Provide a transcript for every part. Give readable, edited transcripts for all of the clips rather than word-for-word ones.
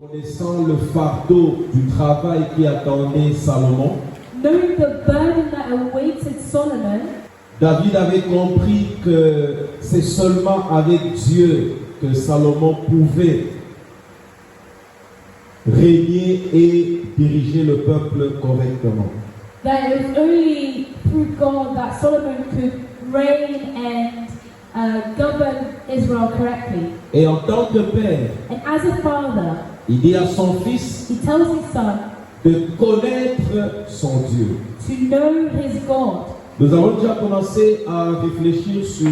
Connaissant le fardeau du travail qui attendait Salomon, knowing the burden that awaited Solomon, David avait compris que c'est seulement avec Dieu que Salomon pouvait régner et diriger le peuple correctement. that it was only through God that Solomon could reign and govern Israel correctly. Et en tant que père, And as a father, il dit à son fils he tells his son de connaître son Dieu. to know his God. Nous avons déjà commencé à réfléchir sur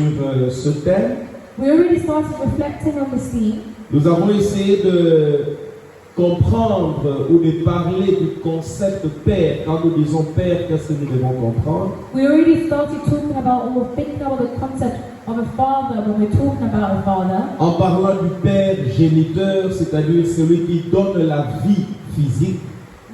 ce thème. We already started reflecting on this theme. Nous avons essayé de comprendre ou de parler du concept père. Quand nous disons père, qu'est-ce que nous devons comprendre? We already started talking about or thinking about the concept of a father when we're talking about a father. En parlant du père géniteur, c'est-à-dire celui qui donne la vie physique.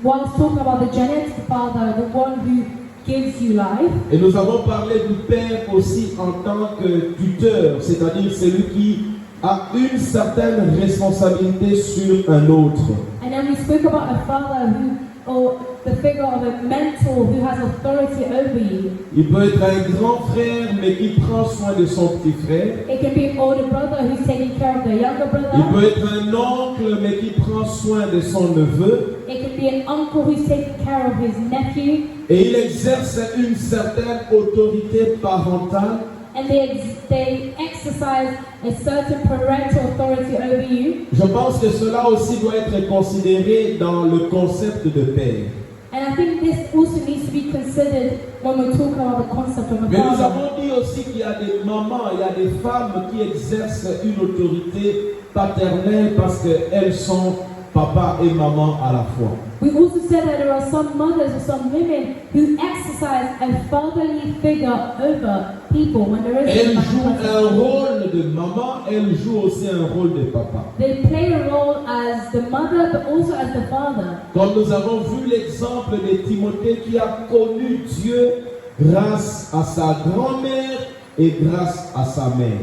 Whilst talking about the genetic father, the one who gives you life. Et nous avons parlé du père aussi en tant que tuteur, c'est-à-dire celui qui a une certaine responsabilité sur un autre. And then we spoke about a father who, or the figure of a mentor who has authority over you. Il peut être un grand frère, mais qui prend soin de son petit frère. It can be an older brother who's taking care of the younger Il brother. peut être un oncle, mais qui prend soin de son neveu. It can be an uncle who's taking care of his nephew. Et il exerce une certaine autorité parentale. And they exercise a certain parental authority over you. Je pense que cela aussi doit être considéré dans le concept de père. And I think this also needs to be considered when we're talking about the concept of a Mais nous father. avons dit aussi qu'il y a des mamans, il y a des femmes qui exercent une autorité paternelle parce qu'elles sont papa et maman à la fois. We also said that there are some mothers or some women who exercise a fatherly figure over people when there is Elles a jouent man. un rôle de maman, elles jouent aussi un rôle de papa. They play a role as the mother but also as the father. Comme nous avons vu l'exemple de Timothée qui a connu Dieu grâce à sa grand-mère et grâce à sa mère.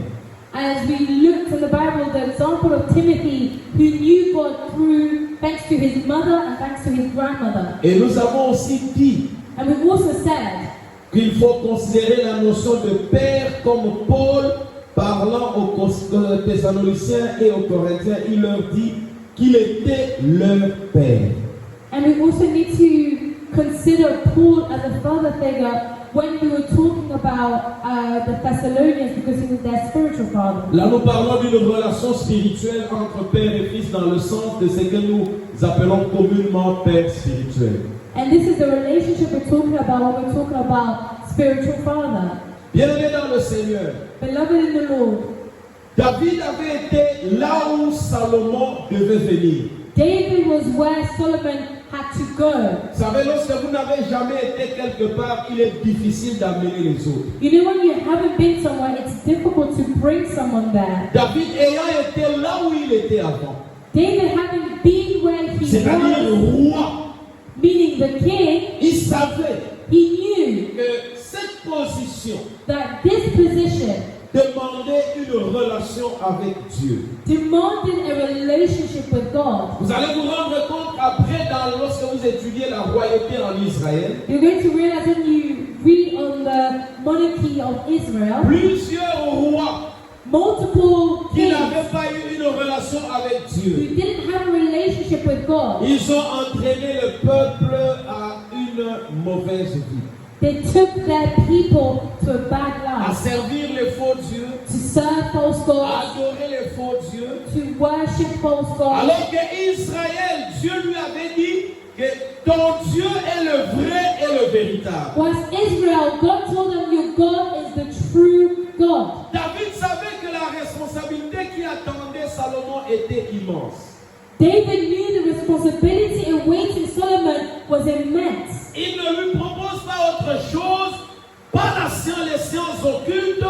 As we looked in the Bible, the example of Timothy who knew God through thanks to his mother and thanks to his grandmother. Et nous avons aussi dit And we also said qu'il faut considérer la notion de père comme Paul, parlant aux Thessaloniciens et aux Corinthiens, il leur dit qu'il était leur père. and we also need to consider Paul as a father figure when we were talking about the Thessalonians because he was their spiritual father. Là, nous parlons d'une relation spirituelle entre père et fils dans le sens de ce que nous appelons communément père spirituel. And this is the relationship we're talking about when we're talking about spiritual father. Bien-aimé dans le Seigneur, Beloved in the Lord, David avait été là où Salomon devait venir. David was where Solomon had to go. Vous savez, lorsque vous n'avez jamais été quelque part, il est difficile d'amener les autres. You know, when you haven't been somewhere, it's difficult to bring someone there. David ayant été là où il était avant, David having been where he c'est-à-dire was, roi, meaning the king, il savait he knew que cette position that this position demandait une relation avec Dieu. demanded a relationship with God. Vous allez vous rendre compte après, lorsque vous étudiez la royauté en Israël, You're going to realize when you read on the monarchy of Israel, plusieurs rois multiple qui kings n'avaient pas eu une relation avec Dieu, who didn't have a relationship with God, ils ont entraîné le peuple à une mauvaise vie, they took their people to a bad à life, servir les faux dieux, to serve false à gods, adorer les faux dieux. to worship false gods. Alors que Israël, Dieu lui avait dit que ton Dieu est le vrai et le véritable. Whilst Israel, God told them, your God is the true God. David savait que la responsabilité qui attendait Salomon était immense. David knew the responsibility awaiting Solomon was immense. Il ne lui propose pas autre chose, pas les sciences occultes,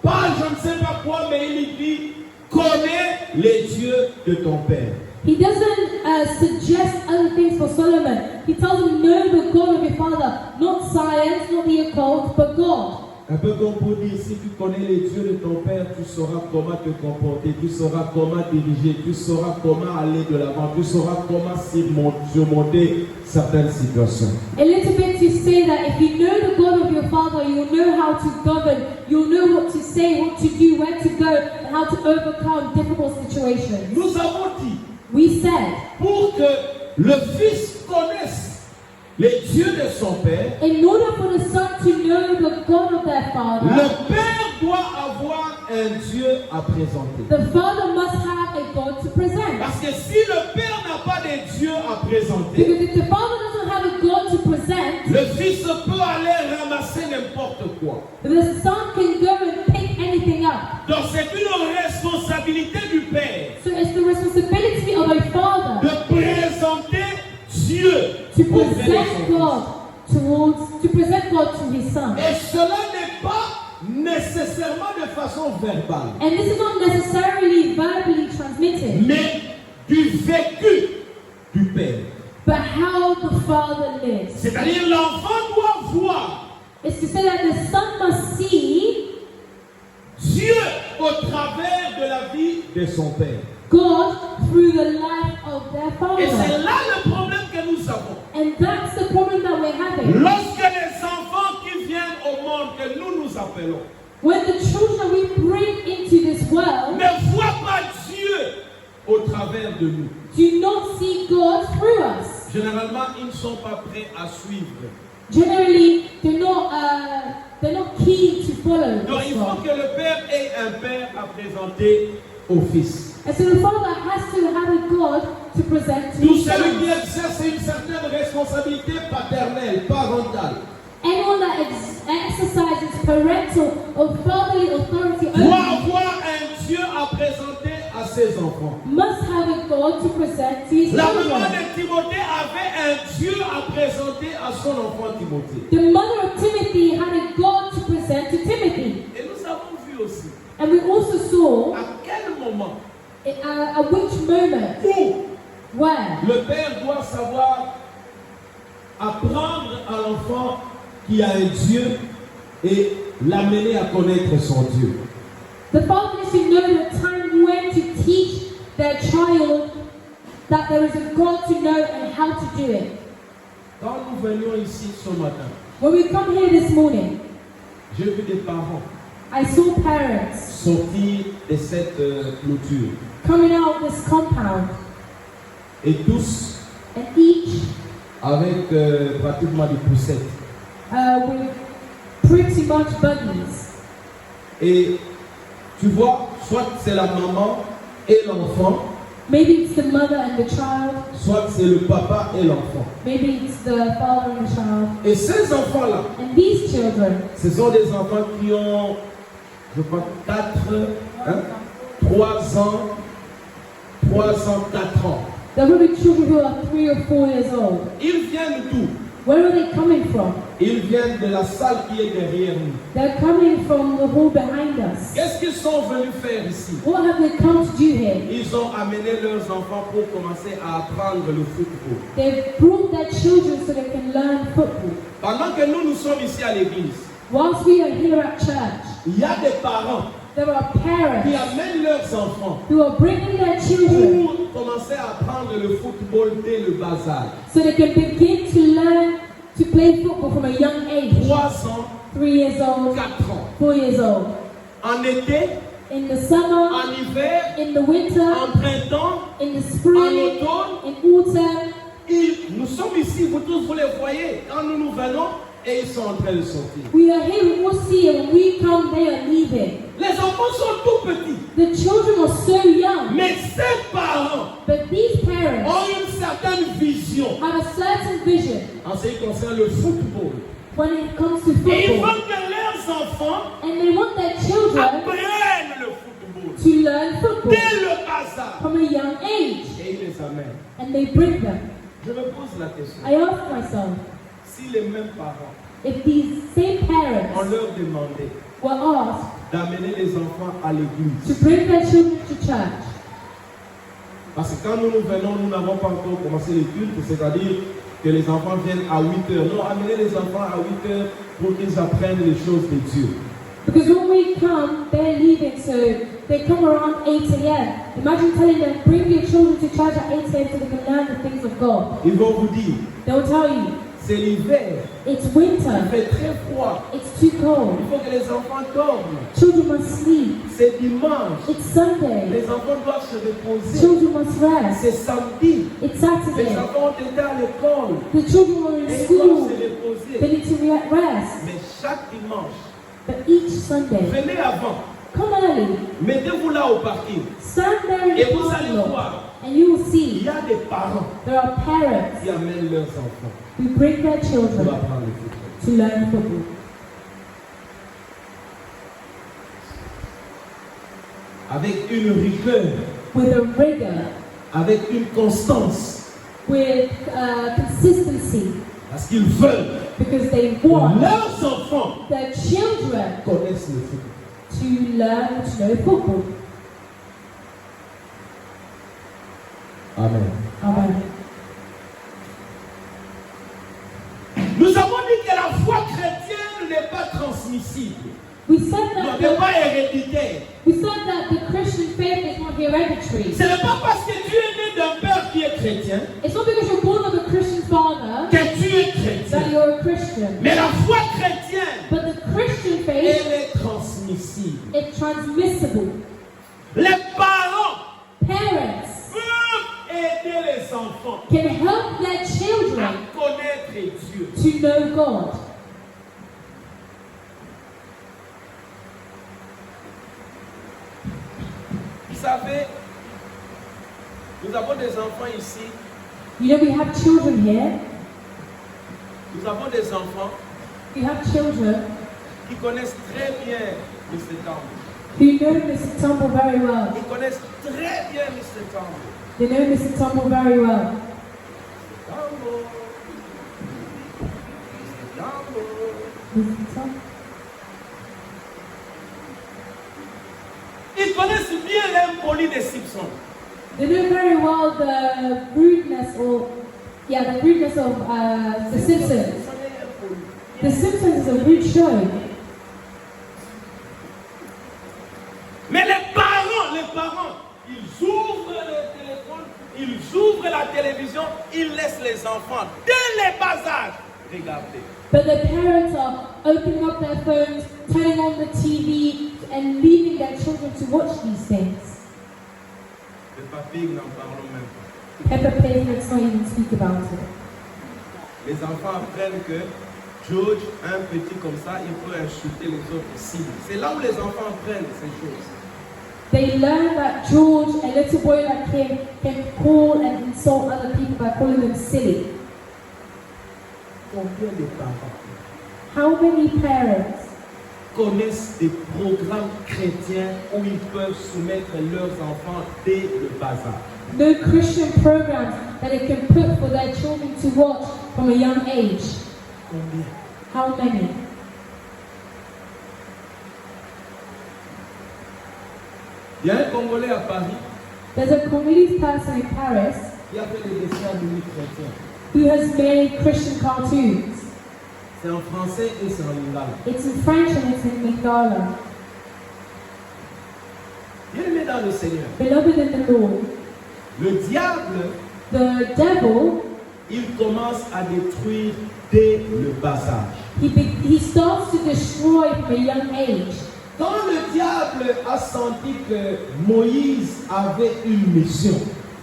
pas je ne sais pas quoi, mais il lui dit, connais les dieux de ton père. He doesn't suggest other things for Solomon. He tells him, know the God of your father, not science, not the occult, but God. Un peu comme pour dire, si tu connais les dieux de ton père, tu sauras comment te comporter, tu sauras comment diriger, tu sauras comment aller de l'avant, tu sauras comment surmonter certaines situations. A little bit to say that if you know the God of your father, you'll know how to govern, you'll know what to say, what to do, where to go, and how to overcome difficult situations. Nous avons dit, We said, pour que le Fils connaisse les dieux de son Père, in order for the son to know the God of their father, le Père doit avoir un Dieu à présenter. the father must have a God to present. Parce que si le Père n'a pas de Dieu à présenter, Because if the father doesn't have a God to present, le Fils peut aller ramasser n'importe quoi. the son can go and pick anything up. Donc c'est une responsabilité du Père So it's the responsibility of a father de présenter Dieu to auprès de present son Fils. to present God to his son. Et cela n'est pas nécessairement de façon verbale, And this is not necessarily verbally transmitted, mais du vécu du Père. but how the father lives. C'est-à-dire l'enfant doit voir It's to say that the son must see Dieu au travers de la vie de son Père. God through the life of their Et c'est father. là le problème que nous avons. And that's the problem that we're having. Lorsque les enfants qui viennent au monde, que nous nous appelons, When the children we bring into this world ne voient pas Dieu au travers de nous, do not see God through us. généralement, ils ne sont pas prêts à suivre. Generally, they're not keen to follow Donc, this il faut God. que le Père ait un Père à présenter au Fils. And so the father has to have a God to present to Tout his celui qui son. exerce une certaine responsabilité paternelle, parentale, Anyone that exercises parental or fatherly authority doit over avoir un Dieu à présenter à ses enfants. must have a God to present to his La maman children. de Timothée avait un Dieu à présenter à son enfant Timothée. The mother of Timothy had a God to present to Timothy. Et nous avons vu aussi And we also saw à quel moment at which moment où where le père doit savoir apprendre à l'enfant qui a un Dieu et l'amener à connaître son Dieu. the father needs to know the time when to teach their child that there is a God to know and how to do it. Quand nous venions ici ce matin, When we come here this morning, j'ai vu des parents I saw parents sortir de cette clôture coming out of this compound et tous and each avec pratiquement des poussettes. with pretty much buggies. Et tu vois, soit c'est la maman et l'enfant, Maybe it's the mother and the child. soit c'est le papa et l'enfant. Maybe it's the father and the child. Et ces enfants-là, And these children, ce sont des enfants qui ont, je crois, 3 ans, 4 ans. there will be children who are 3 or 4 years old. Ils viennent d'où? Where are they coming from? Ils viennent de la salle qui est derrière nous. They're coming from the hall behind us. Qu'est-ce qu'ils sont venus faire ici? What have they come to do here? Ils ont amené leurs enfants pour commencer à apprendre le football. They've brought their children so they can learn football. Pendant que nous sommes ici à l'église, Whilst we are here at church, il y a des parents there are qui parents amènent leurs enfants who are bringing their children pour commencer à apprendre le football dès le bas âge. so they can begin to learn to play football from a young age. 3 ans, 3 years old, 4 ans. 4 years old. En été, In the summer, en hiver, in the winter, en printemps, in the en spring, automne. in autumn. Nous sommes ici, vous tous, vous les voyez. Quand nous venons, et ils sont en train de sortir. We are here, we will see it. When we come, they are leaving. Les enfants sont tout petits. The children are so young, Mais ces parents but these parents ont une certaine vision have a certain vision en ce qui concerne le football. when it comes to Et ils football. veulent que leurs enfants And they want their children apprennent le football to learn football dès le bas âge. from a young age. Et ils les amènent. And they bring them. Je me pose la question. I ask myself, Si les mêmes parents, if these same on parents leur demandait were asked d'amener les enfants à l'église. to bring their children to church, Parce que quand nous venons, nous n'avons pas encore commencé les cultes, c'est-à-dire que les enfants viennent à 8 heures. Non, amener les enfants à 8 heures pour qu'ils apprennent les choses de Dieu. Because when we come, they're leaving, so they come around 8 a.m. Imagine telling them, bring your children to church at 8 a.m. so they can learn the things of God. Ils vont vous dire, They'll tell you, c'est l'hiver, it's il winter, fait très froid, it's too cold, il faut que les enfants dorment. children must sleep, C'est dimanche, it's Sunday, les enfants doivent se reposer. children must rest, C'est samedi, it's les Saturday, enfants ont été à l'école. the children were in Et ils doivent school, se they reposer. need to rest. Mais chaque dimanche, But each Sunday, venez avant, come early, mettez-vous là au parking. stand there in Et the vous allez parking lot, voir, and you will il see y a des parents there are parents qui amènent leurs enfants who bring their pour children apprendre le football. to learn football Avec une rigueur, with a rigor, avec une constance, with consistency, parce qu'ils veulent because they que want leurs enfants their children connaissent le football. to learn to know football. Amen. Amen. Nous avons dit que la foi chrétienne n'est pas transmissible, We said that n'est pas héréditaire. we said that the Christian faith is not hereditary. Ce n'est pas parce que tu es né d'un père qui est chrétien It's not because you're born of a Christian father que tu es that chrétien. you're a Christian. Mais la foi chrétienne, But the Christian faith elle est transmissible. is transmissible. Les parents Parents peuvent aider les enfants can help their à children connaître Dieu. to know God. Vous savez, nous avons des enfants ici, You know, we have children here. nous avons des enfants We have children qui connaissent très bien Mr. Tambo. who know Mr. Tumble very well. Ils connaissent très bien Mr. Tambo. They know Mr. Tumble very well. Tambo. Mr. Tambo. Mr. Tumble. Ils connaissent bien l'impoli des Simpsons. They know very well the rudeness of The Simpsons. The Simpsons is a rude show. Mais les parents, ils ouvrent le téléphone, ils ouvrent la télévision, ils laissent les enfants dès les bas âges regarder. But the parents are opening up their phones, turning on the TV, and leaving their children to watch these things. Peppa Pig, n'en parlons même pas. Peppa Pig, let's not even speak about it. Les enfants apprennent que George, un petit comme ça, il peut insulter les autres cibles. C'est là où les enfants apprennent ces choses. They learn that George, a little boy like him, can call and insult other people by calling them silly. Combien de parents How many parents connaissent des programmes chrétiens où ils peuvent soumettre leurs enfants dès le bas âge? know Christian programs that they can put for their children to watch from a young age? Combien? How many? Il y a un Congolais à Paris There's a Congolese person in Paris qui a fait des dessins animés chrétiens. who has made Christian cartoons. C'est en français et c'est en lingala. It's in French and it's in Lingala. Bien-aimé dans le Seigneur, Beloved in the Lord, le diable, the devil, il commence à détruire dès le bas âge. he starts to destroy from a young age. Quand le diable a senti que Moïse avait une mission,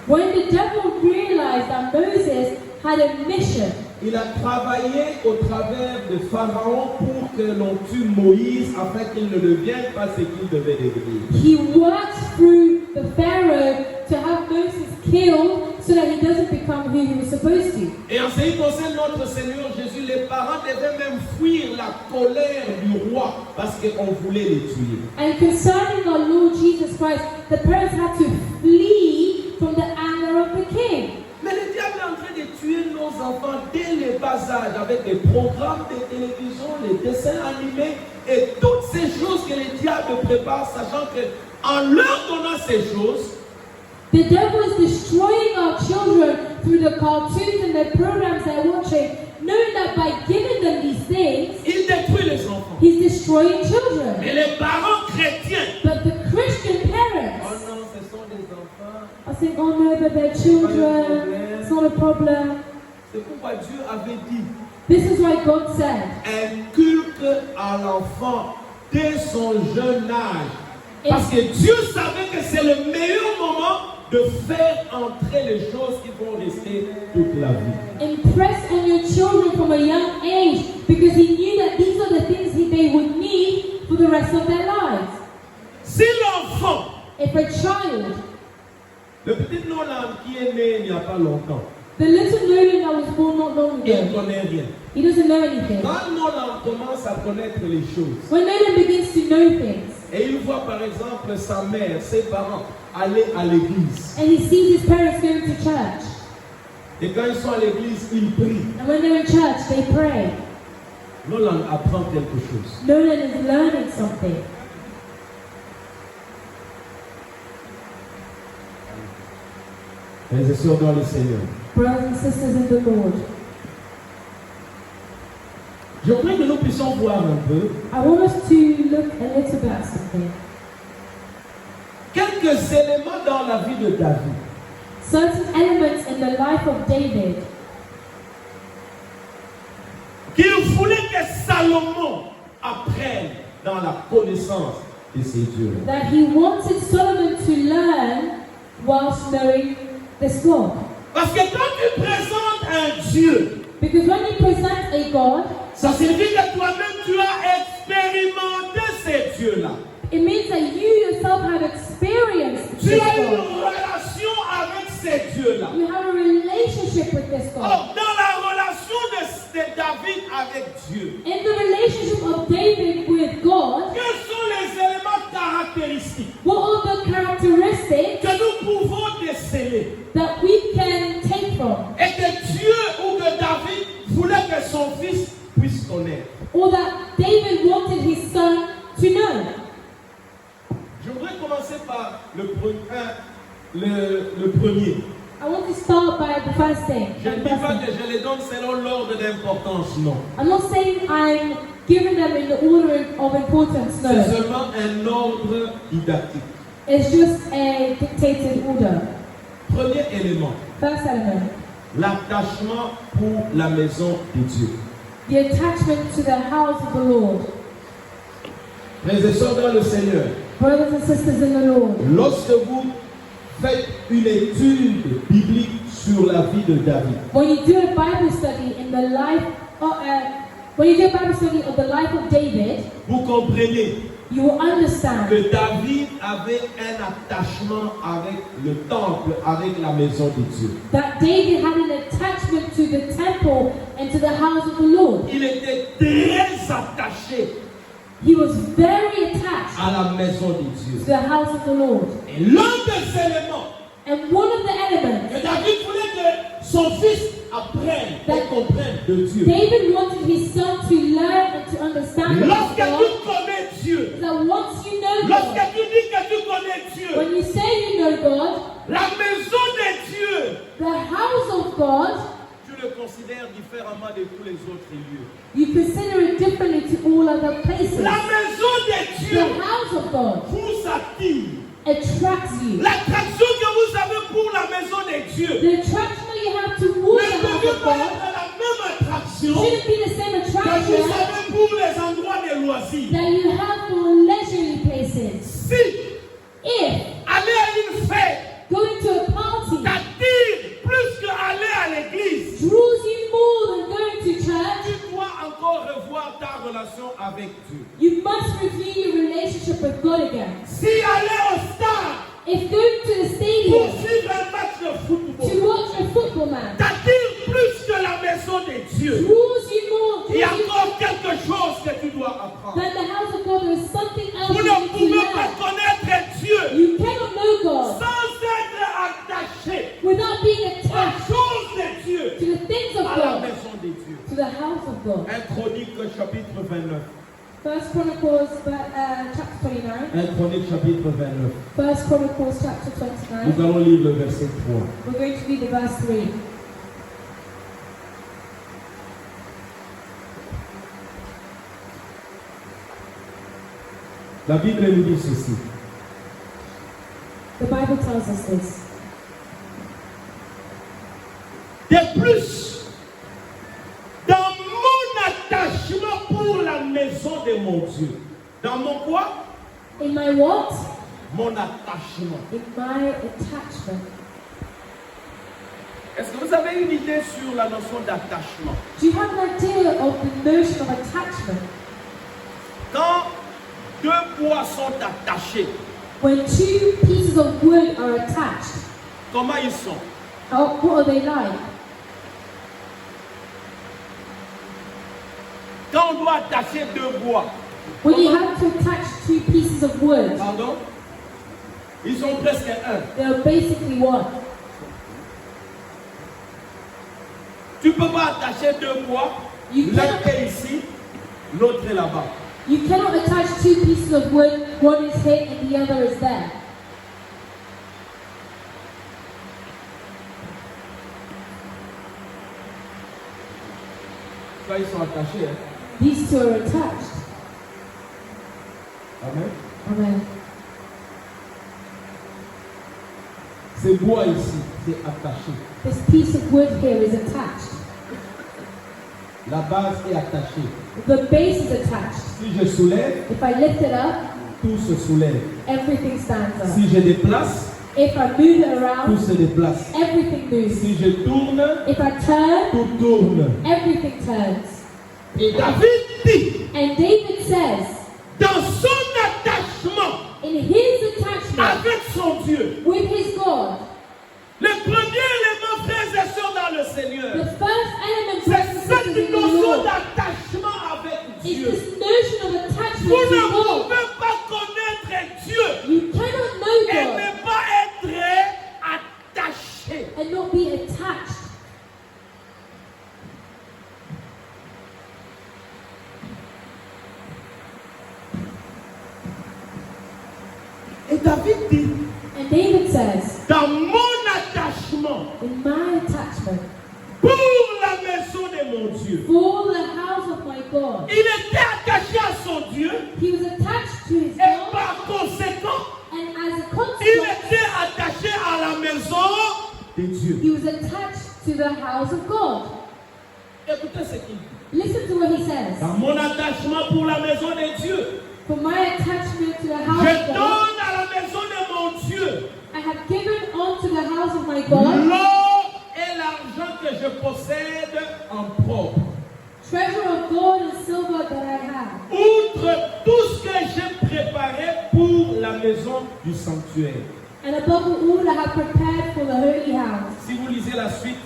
When the devil realized that Moses had a mission, il a travaillé au travers de Pharaon pour que l'on tue Moïse afin qu'il ne devienne pas ce qu'il devait devenir. he worked through the Pharaoh to have Moses killed so that he doesn't become who he was supposed to. Et en ce qui concerne notre Seigneur Jésus, les parents devaient même fuir la colère du roi parce qu'on voulait les tuer. And concerning our Lord Jesus Christ, the parents had to flee from the anger of the king. Mais le diable est en train de tuer nos enfants dès le bas âge avec des programmes de télévision, les dessins animés et toutes ces choses que le diable prépare, sachant qu'en leur donnant ces choses, The devil is destroying our children through the cartoons and the programs they're watching, knowing that by giving them these things, il détruit les enfants. he's destroying children. Mais les parents chrétiens, But the Christian oh parents non, ce sont des enfants. are saying, oh no, but they're children. It's not a problem. C'est pourquoi Dieu avait dit, This is why God said, inculque à l'enfant dès son jeune âge. Parce que Dieu savait que c'est le meilleur moment de faire entrer les choses qui vont rester toute la vie. impress on your children from a young age, because he knew that these are the things they would need for the rest of their lives. Si l'enfant, If a child, le petit Nolan qui est né il n'y a pas longtemps, the little Nolan that was born not long il ne ago, connaît rien. he doesn't know anything. Quand Nolan commence à connaître les choses, When Nolan begins to know things, et il voit par exemple sa mère, ses parents aller à l'église, and he sees his parents going to church, et quand ils sont à l'église, ils prient. and when they're in church, they pray. Nolan apprend quelque chose. Nolan is learning something. Frères et sœurs dans le Seigneur, Brothers and sisters in the Lord, j'aimerais que nous puissions voir un peu I want us to look a little bit at something. quelques éléments dans la vie de David Certain elements in the life of David qu'il voulait que Salomon apprenne dans la connaissance de ces dieux-là. that he wanted Solomon to learn whilst knowing this God. Parce que quand tu présentes un Dieu, Because when you present a God, ça signifie que toi-même tu as expérimenté ces dieux-là. it means that you yourself have experienced Tu this as une God. relation avec ces dieux-là. You have a relationship with this God. Alors, dans la relation de David avec Dieu, In the relationship of David with God, quels sont les éléments caractéristiques what are the characteristics que nous pouvons déceler that we can take from, et que Dieu ou que David voulait que son fils puisse connaître? or that David wanted his son to know? Je voudrais commencer par le premier. I want to start by the first thing. Je ne dis pas que je les donne selon l'ordre d'importance, non. I'm not saying I'm giving them in the order of importance, C'est no. seulement un ordre didactique. It's just a dictated order. Premier élément, First element, l'attachement pour la maison de Dieu. the attachment to the house of the Lord. Frères et sœurs dans le Seigneur, Brothers and sisters in the Lord, lorsque vous faites une étude biblique sur la vie de David, when you do a Bible study in the life of, when you do a Bible study of the life of David, vous comprenez you will understand que David avait un attachement avec le temple, avec la maison de Dieu. that David had an attachment to the temple and to the house of the Lord. Il était très attaché He was very attached à la maison de to Dieu. the house of the Lord. Et l'un des éléments And one of the elements que David voulait que son fils apprenne et comprenne de Dieu. David wanted his son to learn and to understand Lorsque about tu God, connais Dieu, that once you know lorsque God, tu dis que tu connais Dieu, when you say you know God, la maison de Dieu, the house of God, tu le considères différemment de tous les autres lieux. you consider it differently to all other places. La maison de Dieu The house of God vous attire. attracts you. L'attraction que vous avez pour la maison de Dieu The attraction that you have towards ne the house devait of pas God être la même attraction shouldn't be the same que vous attraction avez pour les endroits de loisirs. that you have for leisurely places. Si If aller à une fête going to a party t'attire plus qu'aller à l'église, draws you more than going to church, tu dois encore revoir ta relation avec Dieu. you must review your relationship with God again. Si aller au stade If going to the pour stadium suivre un match de football to watch a football match t'attire plus que la maison de Dieu, draws you more, il y a draws you encore quelque chose que tu dois apprendre. than the house of God, there is something else Vous you ne need to pouvez pas learn. connaître Dieu You cannot know God sans être attaché without being aux attached choses de Dieu, to the things of à la God, maison de Dieu. to the house of God. 1 Chronique chapitre 29. First Chronicles chapter 29. 1 Chronique chapitre 29. First Chronicles chapter Nous 29. allons lire le verset 3. We're going to read the verse 3. La Bible nous dit ceci. The Bible tells us this. De plus, dans mon attachement pour la maison de mon Dieu, dans mon quoi? In my what? Mon attachement. In my attachment. Est-ce que vous avez une idée sur la notion d'attachement? Do you have an idea of the notion of attachment? Quand deux bois sont attachés, When two pieces of wood are attached, comment ils sont? what are they like? Quand on doit attacher deux bois, When you have to attach two pieces of wood, pardon? Ils sont presque un. they're basically one. Tu ne peux pas attacher deux bois, You l'un cannot, est ici, l'autre est là-bas. you cannot attach two pieces of wood, one is here and the other is there. Ça, ils sont attachés. Hein? These two are attached. Amen. Amen. Ce bois ici, c'est attaché. This piece of wood here is attached. La base est attachée. The base is attached. Si je soulève, If I lift it up, tout se soulève. everything stands up. Si je déplace, If I move it tout around, se déplace. everything moves. Si je tourne, If I turn, tout tourne. everything turns. Et David dit, And David says, dans son attachement in his attachment avec son Dieu, with his God, le premier élément, frères et sœurs, dans le Seigneur, the first element c'est present cette in the notion Lord d'attachement avec is Dieu. this notion of Vous attachment ne to God. pouvez pas connaître Dieu You cannot know et God ne pas être attaché. and not be attached. Et David dit, And David says, dans mon attachement in my attachment pour la maison de mon Dieu, for the house of my God, il était attaché à son Dieu he was attached to his et God, par conséquent, and as a il consequence, était attaché à la maison de Dieu. he was attached to the house of God. Écoutez ce qu'il dit. Listen to what he says. Dans mon attachement pour la maison de Dieu, For my attachment to the house je of God, donne à la maison de mon Dieu I have given unto the house of my God l'or et l'argent que je possède en propre. treasure of gold and silver that I have, Outre tout ce que j'ai préparé pour la maison du sanctuaire. and above all I have prepared for the holy house. Si vous lisez la suite,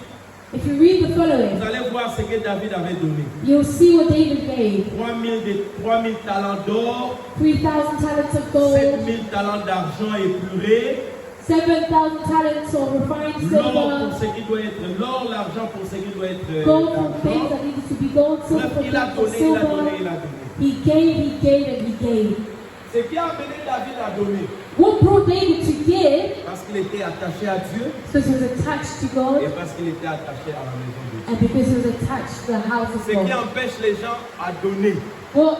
If you read the following, vous allez voir ce que David avait donné. you'll see what David gave. 3000 talents d'or, 3,000 talents of gold, 7000 talents d'argent épuré, 7,000 talents of refined l'or pour silver, ce qui doit être l'or, l'argent pour ce qui doit être gold for things l'argent. that needed to be gold, silver Bref, for il a things for donné, il a donné, silver. il a donné. He gave, and he gave. Ce qui a amené David à donner, What brought David to give? parce qu'il était attaché à Dieu Because he was attached to God et parce qu'il était attaché à la maison de Dieu. and because he was attached to the house of Ce qui God. empêche les gens à donner, What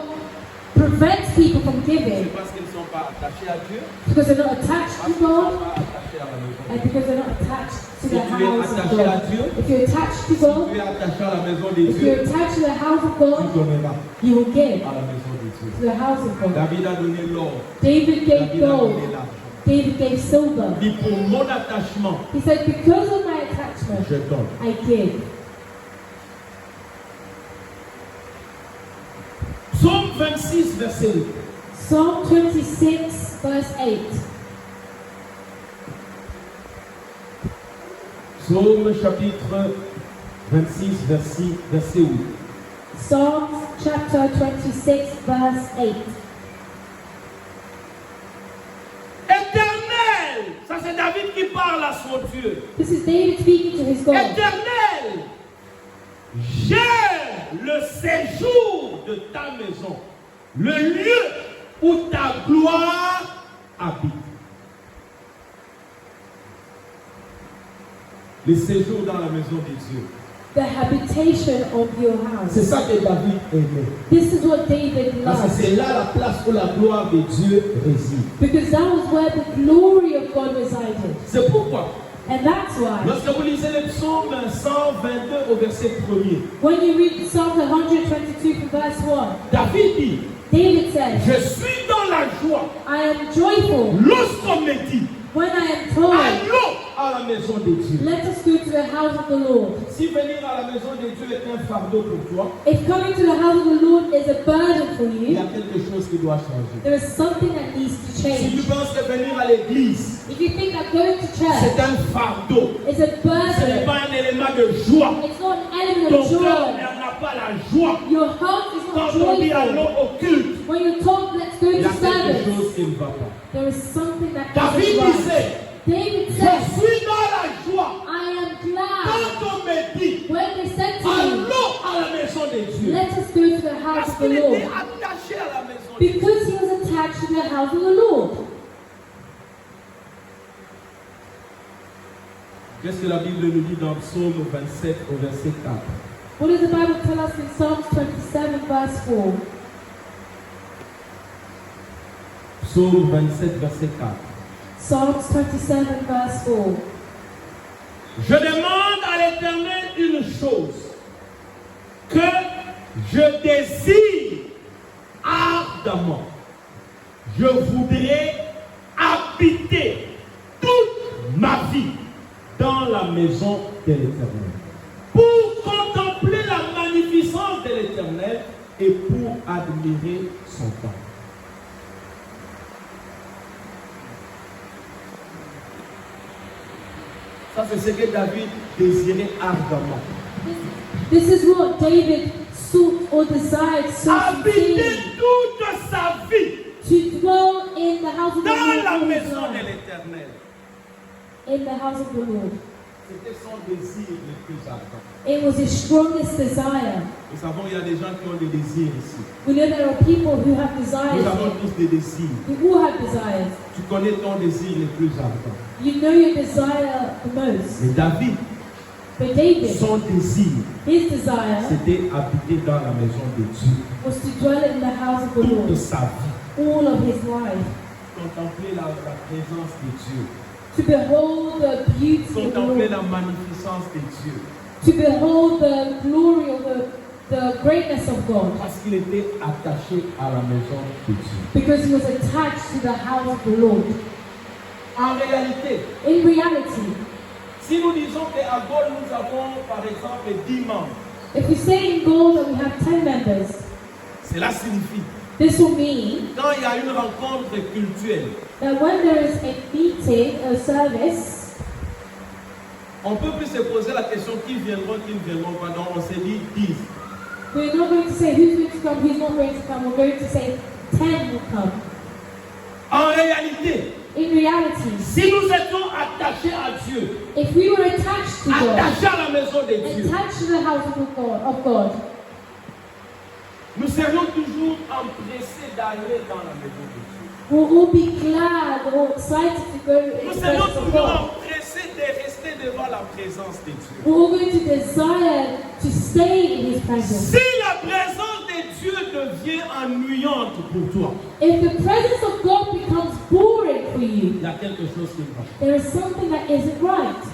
prevents people from c'est giving? parce qu'ils ne sont pas attachés à Dieu, Because they're not attached parce to qu'ils ne sont God pas attachés à la maison de and Dieu. because they're not attached to Si the tu es house of attaché à God. Dieu, If you're attached to si God, tu es attaché à la maison de if you're Dieu, attached to the house of tu God, donneras you will give à la maison de Dieu. to the house of God. David a donné l'or, David gave David a donné gold. l'argent. David gave silver. Il dit pour mon attachement, He said, because of my attachment, je donne. I give. Psaume 26, verset 8. Psalm 26, verse 8. Psaume chapitre 26, verset 8. Psalms chapter 26, verse 8. Éternel, ça c'est David qui parle à son Dieu. This is David speaking to his God. Éternel, j'ai le séjour de ta maison, le lieu où ta gloire habite. Le séjour dans la maison de Dieu. the habitation of your C'est house. ça que David aimait. This is what David Parce que loved. c'est là la place où la gloire de Dieu réside. Because that was where the glory of God resided. C'est pourquoi, And that's why, lorsque vous lisez le psaume 122 au verset 1er, when you read Psalm 122 from verse 1, David dit, David says, je suis dans la joie I am joyful lorsqu'on me dit, when I am told, allons à la maison de Dieu. let us go to the house of the Lord. Si venir à la maison de Dieu est un fardeau pour toi, If coming to the house of the Lord is a burden for il y you, a quelque chose qui doit changer. there is something that needs to Si tu change. penses que venir à l'église, If you think that going to church c'est un fardeau, is a ce n'est burden, pas un élément de joie. it's not an element Ton of cœur joy. n'a pas la joie. Your heart is not Quand on dit joyful. allons au culte, When you're told, let's go il y a to quelque service, chose qui ne va pas. there is something that David isn't right. disait, David je said, suis dans la joie I am glad quand on me dit, when they said to me, allons à la maison de Dieu. let us go to the house Parce of the qu'il Lord. était attaché à la maison de Dieu. Because he was attached to the house of the Lord. Qu'est-ce que la Bible nous dit dans Psaume 27 au verset 4? What does the Bible tell us in Psalms 27 verse 4? Psaume 27 verset 4. Psalms 27 verse 4. Je demande à l'Éternel une chose, que je désire ardemment. Je voudrais habiter toute ma vie dans la maison de l'Éternel, pour contempler la magnificence de l'Éternel et pour admirer son temple. Ça, c'est ce que David désirait ardemment. This is what David sought or desired so Habiter sincerely, toute sa vie to dwell in the house of the dans la Lord all his maison de life. l'Éternel. In the house of the Lord. C'était son désir le plus ardent. It was his strongest desire. Nous savons qu'il y a des gens qui ont des désirs ici. We know there are people who have Nous desires. avons tous des désirs. We all have desires. Tu connais ton désir le plus ardent. You know your desire the most. Mais David, But David, son désir, his desire c'était habiter dans la maison de Dieu. was to dwell in the house of the Toute Lord sa vie. all of his life. Contempler la présence de Dieu. To behold the beauty of the Contempler Lord. la magnificence de Dieu. To behold the glory of the greatness of God. Parce qu'il était attaché à la maison de Dieu. Because he was attached to the house of the Lord. En réalité, In reality, si nous disons qu'à Gaulle, nous avons par exemple 10 membres, if we say in gold that we have 10 members, cela signifie, this will mean quand il y a une rencontre cultuelle, that when there is a meeting, a service, on ne peut plus se poser la question qui viendront pas. Donc on s'est dit 10. we're not going to say who's going to come, who's not going to come. We're going to say 10 will come. En réalité, In reality, si nous étions attachés à Dieu, if we were attached to God, attachés à la maison de Dieu, attached to the house of God, nous serions toujours empressés d'aller dans la maison de Dieu. we'll all be glad or excited to go in Nous the serions presence of toujours God. empressés de rester devant la présence de Dieu. We're all going to desire to stay in His presence. Si la présence de Dieu devient ennuyante pour toi, If the presence of God becomes boring for you, il y a quelque chose qui ne va pas. there is something that isn't right.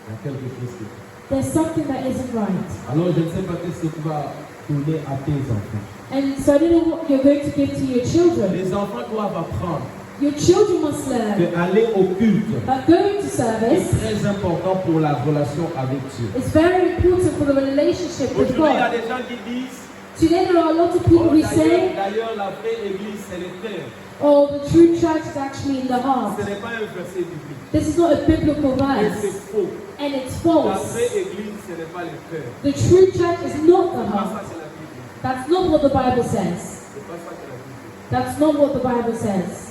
Il y a quelque chose qui ne va pas. There's something that isn't right. Alors je ne sais pas qu'est-ce que tu vas donner à tes enfants. And so I don't know what you're going to give to your children. Les enfants doivent apprendre Your children must learn qu'aller au culte that going to est service très important pour la relation avec Dieu. is very important for the relationship with Aujourd'hui, il y a God. des gens qui disent, Today there are a lot of people who say, d'ailleurs, la vraie église, c'est le cœur. oh, the true church is actually in the heart. Ce n'est pas un verset biblique. This is not a biblical Et c'est verse, faux. and it's La false. vraie église, ce n'est pas le cœur. The true church is not the C'est pas heart. ça que la Bible dit. That's not what the Bible says. C'est pas ça que la Bible dit. That's not what the Bible says.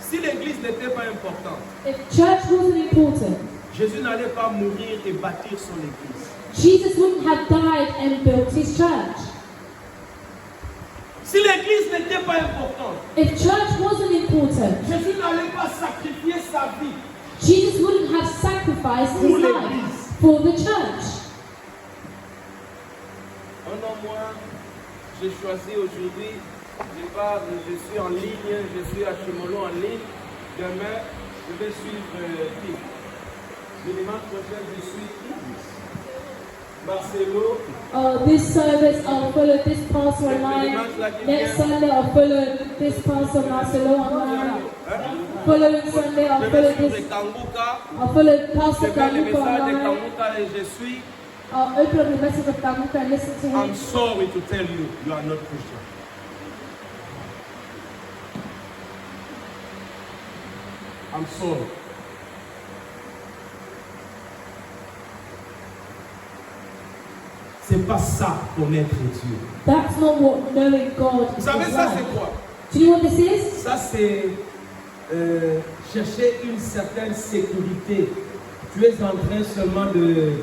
Si l'église n'était pas importante, If church wasn't important, Jésus n'allait pas mourir et bâtir son église. Jesus wouldn't have died and built his church. Si l'église n'était pas importante, If church wasn't important, Jésus n'allait pas sacrifier sa vie Jesus wouldn't sacrificed Pour his life l'Église. for the church. Un an, moi, j'ai choisi aujourd'hui, je suis en ligne, je suis à Chimolo en ligne. Demain, je vais suivre Tigre. Le dimanche prochain, je suis Tigre. Marcelo. This service, I'll follow this pastor online. Next Sunday, I'll follow this pastor Marcelo online. Following Sunday, I'll Je follow vais suivre this. Kanguka. I'll follow Je Pastor vais les Kamuka messages de online. Kanguka et je suis. I'll open up the message of Kamuka and listen to I'm him. sorry to tell you, you are not Christian. I'm sorry. C'est pas ça connaître Dieu. That's not what knowing God Vous is savez, ça c'est like. quoi? Do you know what this is? Ça, c'est chercher une certaine sécurité. Tu es en train seulement de...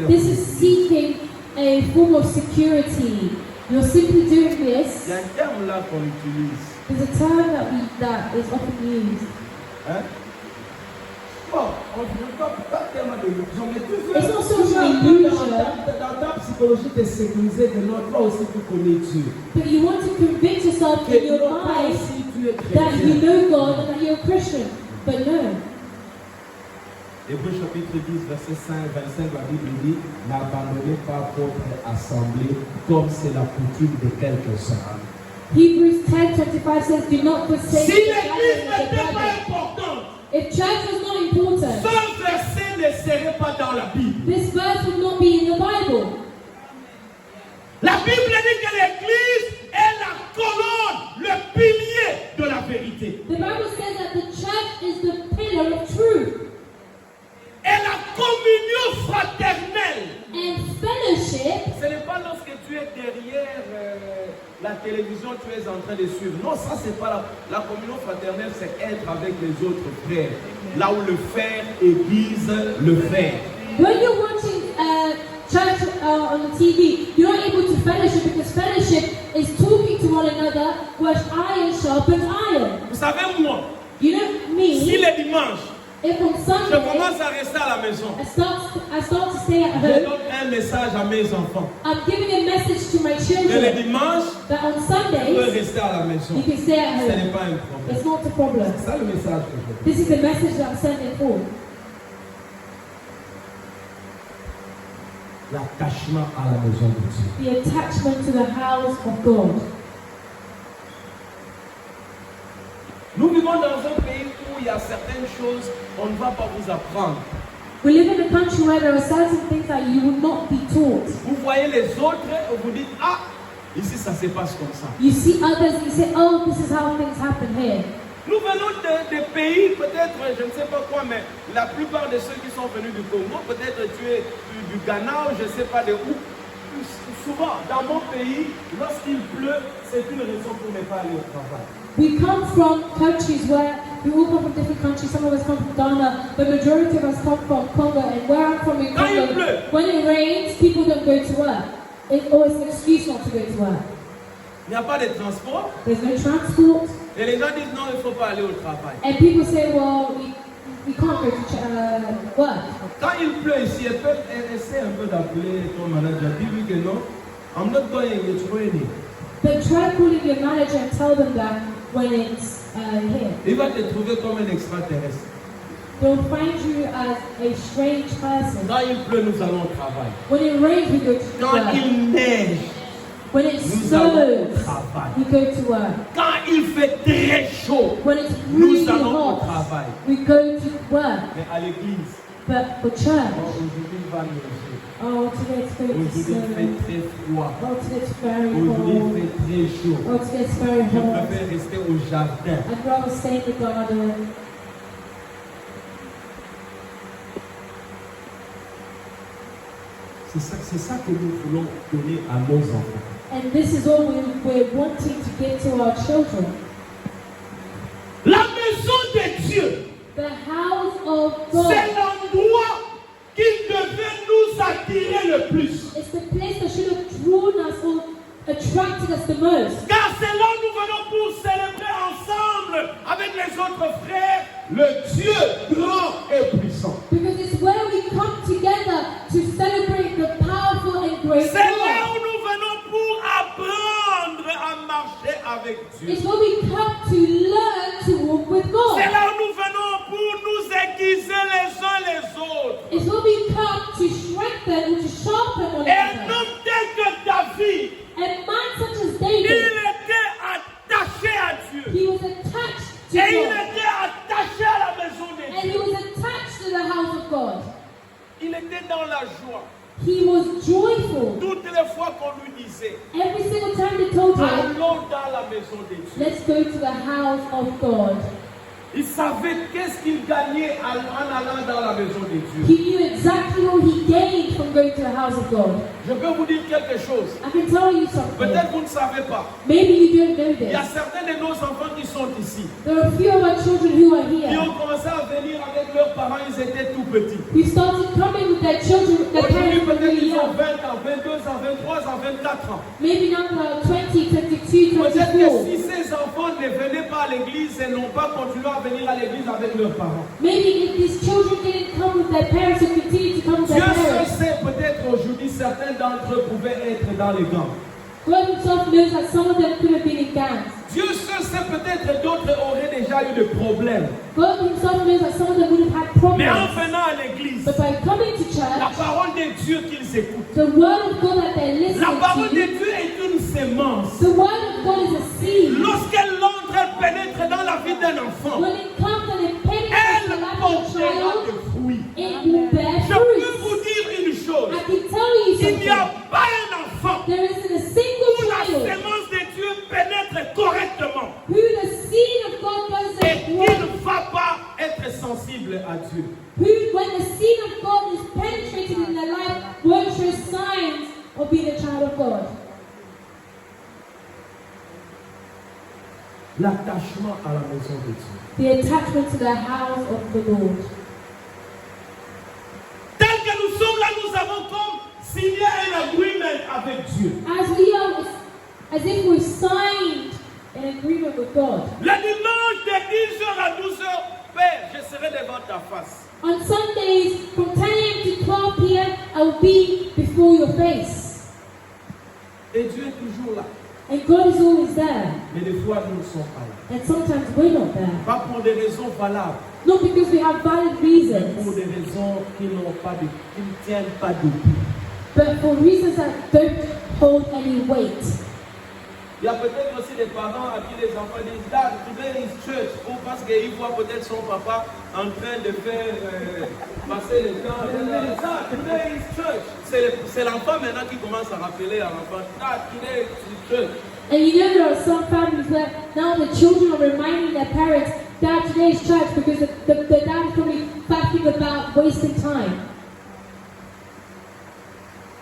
This is seeking a form of security. You're simply doing Il y this. a un terme là qu'on utilise. There's a term that is often used. Hein? Bon, on ne parle pas tellement de l'illusion, mais toujours, It's not so much toujours an illusion. dans ta psychologie, tu es sécurisé que non, toi aussi tu connais Dieu. But you want to convince yourself Que in your non, toi mind aussi tu es that you chrétien. know God and that you're a Christian. But no. Hébreux chapitre 10, verset 25, la Bible dit: n'abandonnez pas votre assemblée comme c'est la coutume de quelques-uns. Hebrews 10:25 says, "Do not forsake Si the l'église gathering of the n'était pas brethren." importante, If church was not important, ce verset ne serait pas dans la Bible. this verse would not be in the Bible. La Bible dit que l'église est la colonne, le pilier de la vérité. The Bible says that the church is the pillar of truth, Et la communion fraternelle. and fellowship. Ce n'est pas lorsque tu es derrière la télévision, tu es en train de suivre. Non, ça c'est pas la communion fraternelle, c'est être avec les autres frères. Là où le fer aiguise le fer. When you're watching church on the TV, you're not able to fellowship because fellowship is talking to one another, which iron sharpens iron. Vous savez, moi, You know si me. le dimanche, If on je Sunday commence à rester à la maison, I start to stay at je home, donne un message à mes enfants. I'm giving a message to my Et le children dimanche, that on je peux Sundays rester à la maison. you can stay at Ce home. n'est pas un problème. It's not a problem. C'est ça le message que je donne. This is the message that I'm sending forth. L'attachement à la maison de Dieu. The attachment to the house of God. Nous vivons dans un pays où il y a certaines choses qu'on ne va pas vous apprendre. We live in a country where there are certain things that you will not be taught. Vous voyez les autres et vous dites, ah, ici ça se passe comme ça. You see others and you say, oh, this is how things happen here. Nous venons de pays, peut-être, je ne sais pas quoi, mais la plupart de ceux qui sont venus du Congo, peut-être tu es du Ghana ou je ne sais pas de où. Souvent, dans mon pays, lorsqu'il pleut, c'est une raison pour ne pas aller au travail. We come from countries where we all come from different countries. Some of us come from Ghana. The majority of us come from Congo. And where I'm from in Quand il Congo, pleut. when it rains, people don't go to work. It's always an excuse not to go to work. Il n'y a pas de transport There's no transport. et les gens disent non, il ne faut pas aller au travail. And people say, well, we can't go to work. Quand il pleut ici, essaie un peu d'appeler ton manager. Dis-lui que non, I'm not going, it's raining. But try calling your manager and tell them that when it's here. Il va te trouver comme un extraterrestre. They'll find you as a strange person. Quand il pleut, nous allons au travail. When it rains, we go to Quand work. il neige, When it nous allons au snows, travail. we go to work. Quand il fait très chaud, When it's nous really allons au hot, travail. we go to work. Mais à l'église, But for bon, church, aujourd'hui il va neiger. oh, today it's going to Aujourd'hui il snow. fait très froid. Oh, today it's very Aujourd'hui il cold. fait très chaud. Oh, today it's very Je hot. préfère rester au jardin. I'd rather stay in the garden. C'est ça que nous voulons donner à nos enfants. And this is all we're wanting to give to our children. La maison de Dieu, The house of God. c'est l'endroit qui devait nous attirer le plus. It's the place that should have drawn us or attracted us the most. Car c'est là où nous venons pour célébrer ensemble avec les autres frères le Dieu grand et puissant. Because And he was attached to the house of God. Il était dans la joie. He was joyful. Toutes les fois qu'on lui disait, Every single time they told him, allons dans la maison de Dieu. let's go to the house of God. Il savait qu'est-ce qu'il gagnait en allant dans la maison de Dieu. He knew exactly what he gained from going to the house of God. Je peux vous dire quelque chose. I can tell you something. Peut-être vous ne savez pas. Maybe you don't know Il y a this. certains de nos enfants qui sont ici. There are a few of our children who are Qui here, ont commencé à venir avec leurs parents, ils étaient tout petits. who started coming with their children, their Aujourd'hui, parents were peut-être really ils ont young. 20 ans, 22 ans, 23 ans, 24 ans. Maybe now about 20, 22, Peut-être que 24. si ces enfants ne venaient pas à l'église et n'ont pas continué à venir à l'église avec leurs parents. Maybe if these children didn't come with their parents or continue to come with Dieu their seul parents, sait, peut-être aujourd'hui, certains d'entre eux pouvaient être dans les gangs. God himself knows that some of them could have been in gangs. Dieu seul sait, peut-être d'autres auraient déjà eu des problèmes. God himself knows that some of them would have had Mais en problems. venant à l'église, But by coming to la church, parole de Dieu qu'ils écoutent, the word of God that they're la listening parole de to, Dieu est une sémence. the word of God is a seed. Lorsqu'elle entre, elle pénètre dans la vie d'un enfant. When it comes and it penetrates Elle the life of a portera child, des fruits. it will bear Je peux fruit. vous dire une chose. I can tell you Il n'y a something. pas un enfant There isn't a où single la child sémence de Dieu pénètre correctement who the seed of God et doesn't qui work. ne va pas être sensible à Dieu. Who, when the seed of God is penetrated in their life, won't show signs of being a child of God. L'attachement à la maison de Dieu. The attachment to the house of the Lord. Tel que nous sommes là, nous avons comme signé un agreement avec Dieu. As we are, as if we've signed an agreement with God. Le dimanche de 10h à 12h, Père, je serai devant ta face. On Sundays, from 10 a.m. to 12 p.m., I will be before your face. Et Dieu est toujours là. And God is always there. Mais des fois, nous ne sommes pas là. And sometimes we're not there. Pas pour des raisons valables, Not because we have valid mais pour reasons, des raisons qui ne tiennent pas debout. but for reasons that don't hold any weight. Il y a peut-être aussi des parents à qui les enfants disent Dad, today is church. Ou parce qu'il voit peut-être son papa en train de faire passer le temps. Dad, today is church. C'est l'enfant maintenant qui commence à rappeler à l'enfant Dad, today is church. And you know there are some families where now the children are reminding their parents, Dad, today is church, because the dad is probably thinking about wasting time.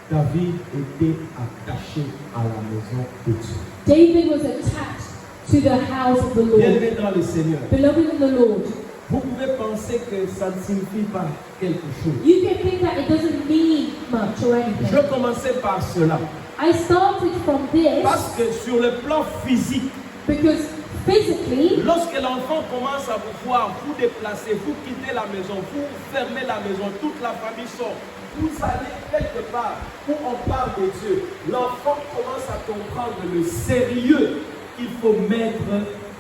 David était attaché à la maison de Dieu. David was attached to the house of the Lord. Bien-aimé dans le Seigneur, Beloved in the Lord. vous pouvez penser que ça ne signifie pas quelque chose. You can think that it doesn't mean much or anything. Je commençais par cela. I started from this Parce que sur le plan physique, because physically, lorsque l'enfant commence à vous voir, vous déplacer, vous quittez la maison, vous fermez la maison, toute la famille sort, vous allez quelque part où on parle de Dieu, l'enfant commence à comprendre le sérieux qu'il faut mettre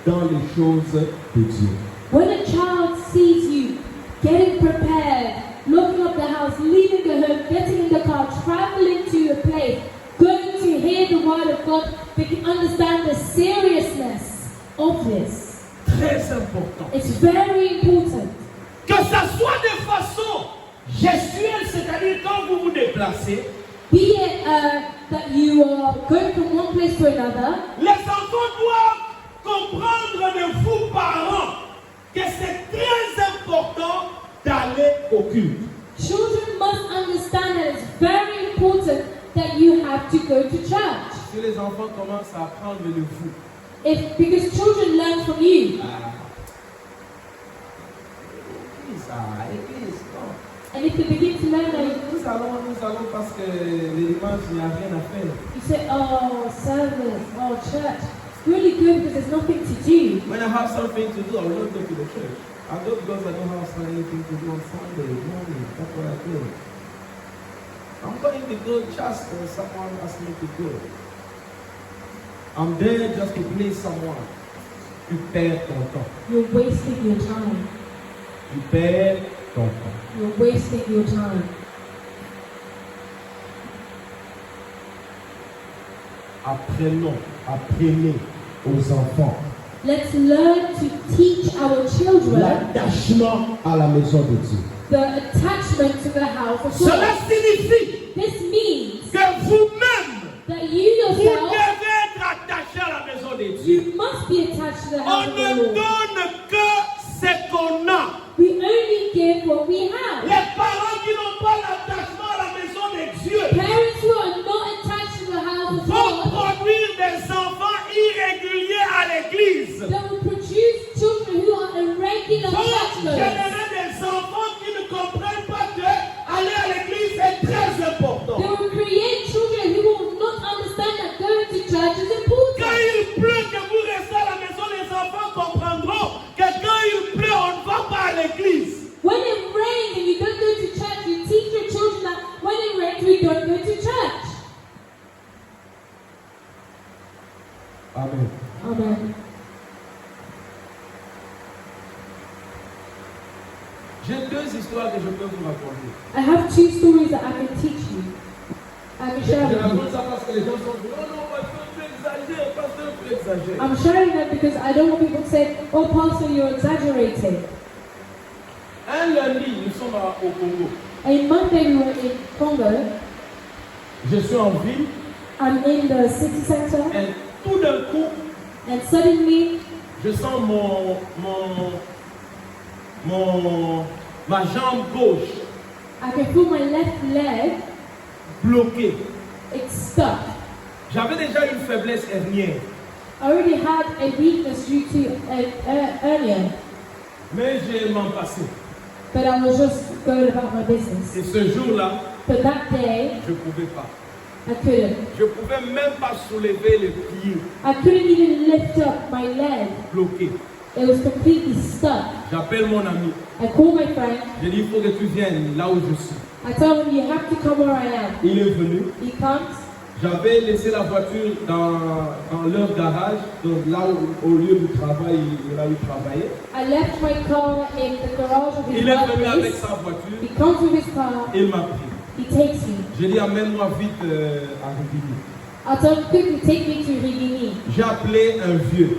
Dans les choses de Dieu. when a child sees you getting prepared, locking up the house, leaving the home, getting in the car, traveling to a place, going to hear the word of God, they can understand the seriousness of this. très important. It's very important. Que ça soit de façon gestuelle, c'est-à-dire quand vous vous déplacez, Be it that you are going from one place to another, les enfants doivent comprendre de vous, parents, que c'est très important d'aller au culte. children must understand that it's very important that you have to go to church. Si les enfants commencent à apprendre de vous, Because children learn from you. Église, non. And if they begin to learn that, Nous allons parce que les dimanches, il n'y a rien à faire. you say, oh, service, oh, church. It's really good because there's nothing to do. When I have something to do, I will not go to the church. I go because I don't have anything to do on Sunday morning. That's what I do. I'm going to go just when someone asks me to go. I'm there just to please someone. Tu perds ton temps. You're wasting your time. Tu perds ton temps. You're wasting your time. Apprenez aux enfants Let's learn to teach our children l'attachement à la maison de Dieu. the attachment to the house of Cela God. signifie This means que vous-même, that you vous yourself, devez être attaché à la maison de Dieu. you must be attached to the On house of the ne Lord. donne que ce qu'on a. We only give what we have. Les parents qui n'ont pas l'attachement à la maison de Dieu Parents who are not attached to the house of vont God, produire des enfants irréguliers à l'église. that will produce children who are irregular Vont churchgoers. générer des enfants qui ne comprennent pas que aller à l'église est très important. They will create children who will not understand that going to church is important. Quand il pleut, que vous restez à la maison, les enfants comprendront que quand il pleut, on ne va pas à l'église. When it rains and you don't go to church, you teach your children that when it rains, we don't go to church. Amen. Amen. J'ai deux histoires que je peux vous raconter. I have two stories that I can teach you. I can Je share with raconte you. ça parce que les gens sont non, pasteur, tu exagères. I'm sharing that because I don't want people to say, oh, Pastor, you're exaggerating. Un lundi, nous sommes au Congo. A Monday we were in Congo. Je suis en ville I'm in the city center, et tout d'un coup, and suddenly je sens ma jambe gauche I can feel my left leg. bloquée. It's stuck. J'avais déjà une faiblesse hernière, I already had a weakness due to earlier, mais je m'en passais. but I was just going about my Et business. ce jour-là, But that day, je ne pouvais pas. I couldn't. Je ne pouvais même pas soulever les pieds I couldn't even lift up my leg. bloqués. It was completely stuck. J'appelle mon ami. I called my friend. Je dis, il faut que tu viennes là où je suis. I told him, you have to come where I am. Il est venu. He comes. J'avais laissé la voiture dans leur garage, donc là où, au lieu du travail, là où il travaillait. I left my car in the garage of his Il est venu avec workplace. sa voiture, He comes with his car. il m'a pris. He takes me. J'ai dit, amène-moi vite à Rivigny. I told him, quickly take me to Rigini. J'ai appelé un vieux,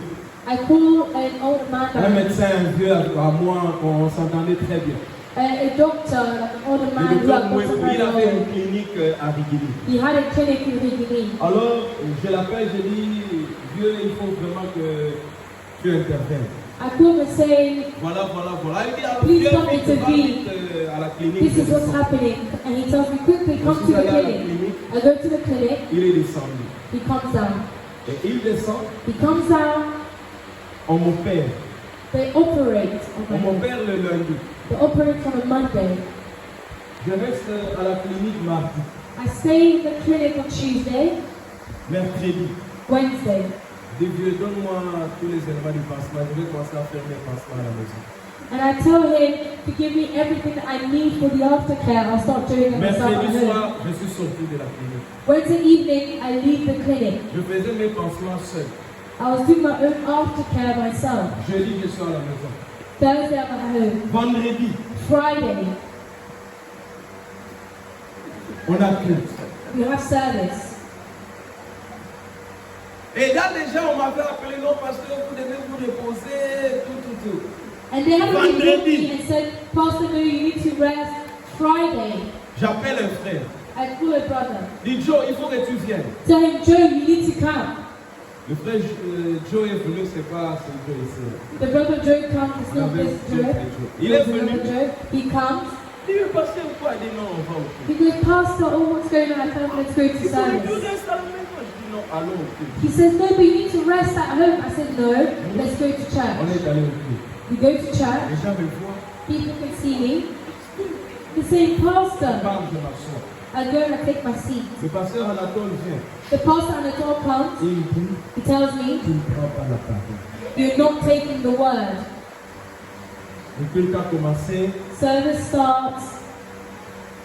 I called an old man, un médecin, un vieux à moi, on s'entendait très bien. a doctor, an older man Le who docteur had Moué, got il avait une to clinique à Rivigny. He had a clinic in Rigini. Alors, je l'appelle, je dis, vieux, il faut vraiment que tu interviennes. I called and say, Voilà. Il dit, alors, Please viens come vite, va intervene. vite à la clinique. this is Je what's descends. happening. And he tells me, quickly come to the clinic. I go to the clinic. Il est descendu. He comes down. Et il descend, He comes down. on m'opère. They operate on On my head. m'opère le lundi. They operate on a Monday. Je reste à la clinique mardi. I stay in the clinic on Tuesday, Mercredi. Wednesday. Dis vieux, donne-moi tous les éléments du pansement. Je vais commencer à faire mes pansements à la maison. And I tell him to give me everything that I need for the aftercare. I'll start doing it myself at Mercredi home. soir, je suis sorti de la clinique. Wednesday evening, I leave the clinic. Je faisais mes pansements seul. I was doing my own aftercare myself. Jeudi, je suis à la maison. Thursday, I'm at home. Vendredi, Friday, on a culte. we have service. Et là, déjà, on m'avait appelé, non, pasteur, vous devez vous reposer, tout. And they haven't even told Vendredi. me and said, Pastor, no, you need to rest. Friday, J'appelle un frère. I call a brother. Dis Joe, il faut que tu viennes. Tell him, Joe, you need to come. Le frère Joe est venu, c'est pas c'est Joe ici. The brother Joe comes, it's On not avait this Joe, Joe. Joe. Il est It's another venu. Joe. He comes. Il dit, pasteur, pourquoi? Il dit non, on va au culte. He goes, Pastor, oh, what's going on? I tell him, let's go to Il faut que tu service. restes à la maison. Je dis non, allons au culte. He says, no, but you need to rest at home. I said, no, let's go to On church. est allé au culte. We go to church. Les gens me voient, People can see me. They say, je Pastor. parle, je m'assois. I go and I take my seat. Le pasteur Anatole vient. The pastor Anatole comes. Et il dit, He tells me, tu ne prends pas la parole. you're not taking the word. Le culte a commencé. Service starts.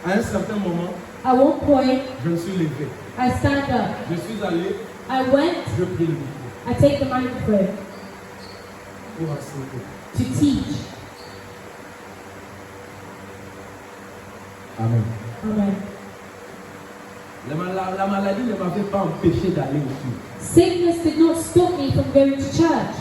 À un certain moment, At one point, je me suis levé. I stand up. Je suis allé, I went. je pris le micro I take the microphone pour enseigner. to teach. Amen. Amen. La maladie ne m'avait pas empêché d'aller au culte. Sickness did not stop me from going to church.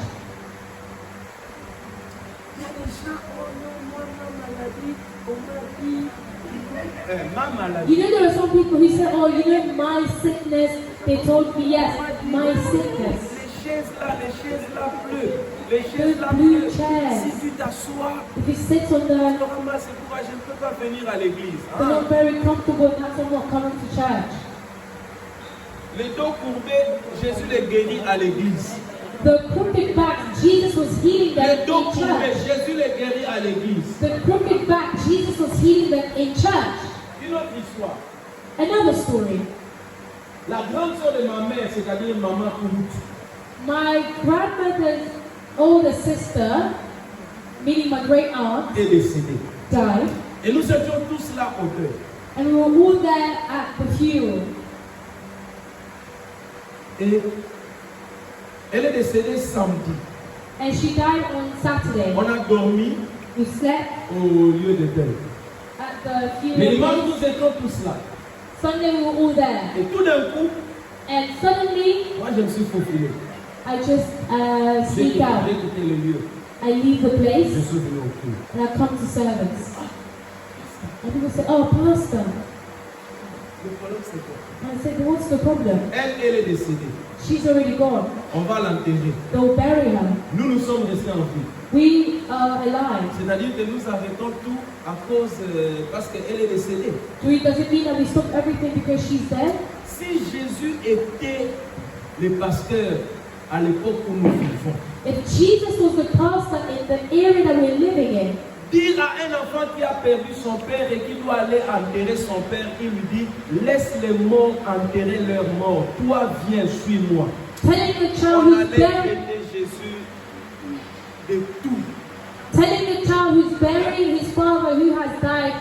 Ma maladie. You know, there are some people who say, oh, you know, my sickness. They told me, yes, my sickness. Les chaises là pleuvent. Les chaises là Blue pleuvent. chairs. Si tu t'assois, If you sit on them, normalement c'est pourquoi je ne peux pas venir à l'église. they're not very comfortable, and that's why I'm not coming to church. Les dos courbés, Jésus les guérit à l'église. The crooked back, Jesus was healing them Les dos in courbés, church. Jésus les guérit à l'église. The crooked back, Jesus was healing them in church. Une autre histoire. Another story. La grande sœur de ma mère, c'est-à-dire maman Koumout, My grandmother's older sister, meaning my great aunt, est décédée. died, Et nous étions tous là au deuil. and we were all there at the funeral. Et elle est décédée samedi. And she died on Saturday. On a dormi We slept au lieu de deuil. at the Mais funeral. dimanche, nous étions tous là. Sunday we were all there. Et tout d'un coup, And suddenly, moi je me suis faufilé. I just J'ai sneak out. quitté le lieu. I leave the Je place suis venu au culte. and I come to service. And people say, oh, Pastor. Le problème c'est quoi? And I said, what's the problem? Elle est décédée. She's already gone. On va l'enterrer. They'll bury her. Nous sommes restés en vie. We are alive. C'est-à-dire que nous arrêtons tout à cause, parce qu'elle est décédée. Does it mean that we stop everything because she's dead? Si Jésus était le pasteur à l'époque où nous vivons, If Jesus was the pastor in the area that we're living in, dire à un enfant qui a perdu son père et qui doit aller enterrer son père, il lui dit, laisse les morts enterrer leurs morts. Toi, viens, suis-moi. telling the child On who's allait burying, aider Jésus de tout. telling the child who's burying his father who has died,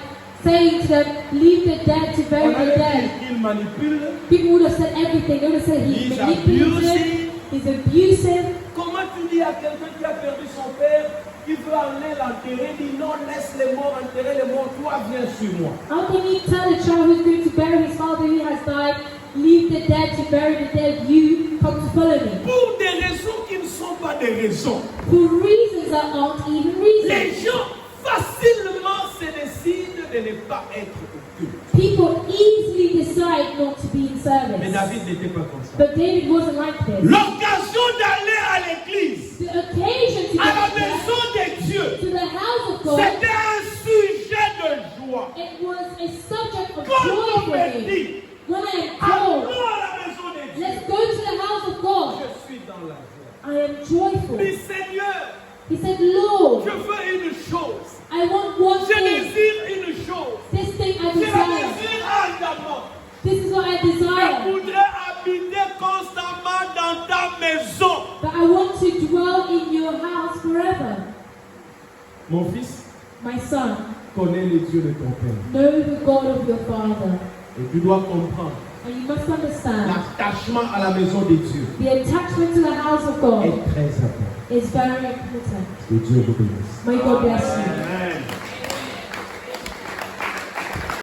saying to them, leave the dead to On bury the allait dead. dire qu'il manipule. People would have said everything. They would have said he's He's manipulative, he's abusive. Comment tu dis à quelqu'un qui a perdu son père, qui veut aller l'enterrer, dit non, laisse les morts enterrer les morts, toi viens sur moi. How can you tell a child who's going to bury his father who has died, leave the dead to bury the dead, you come to follow me? Pour des raisons qui ne sont pas des raisons. For reasons that aren't even reasons. Les gens facilement se décident de ne pas être au culte. People easily decide not to be in Mais service. David n'était pas comme ça. But David wasn't like this. L'occasion d'aller à l'église, The occasion to à la go there, maison de Dieu, to the house of God, c'était un sujet de joie. it was a subject of Quand joy on for me me. dit, When I am allons told, à la maison de Dieu, let's go to the house of God, je suis dans la joie. I am joyful. Mais Seigneur, He said, Lord, je veux une chose. I want one Je thing. désire une chose. This thing I Je la desire. désire ardemment. This is what I Je desire. voudrais habiter constamment dans ta maison. But I want to dwell in your house forever. Mon fils, My son, connais le Dieu de ton père. know the God of your father. Et tu dois comprendre And you must understand, l'attachement à la maison de Dieu the attachment to the house of God est très important. is very important. Que Dieu vous bénisse. May God bless you.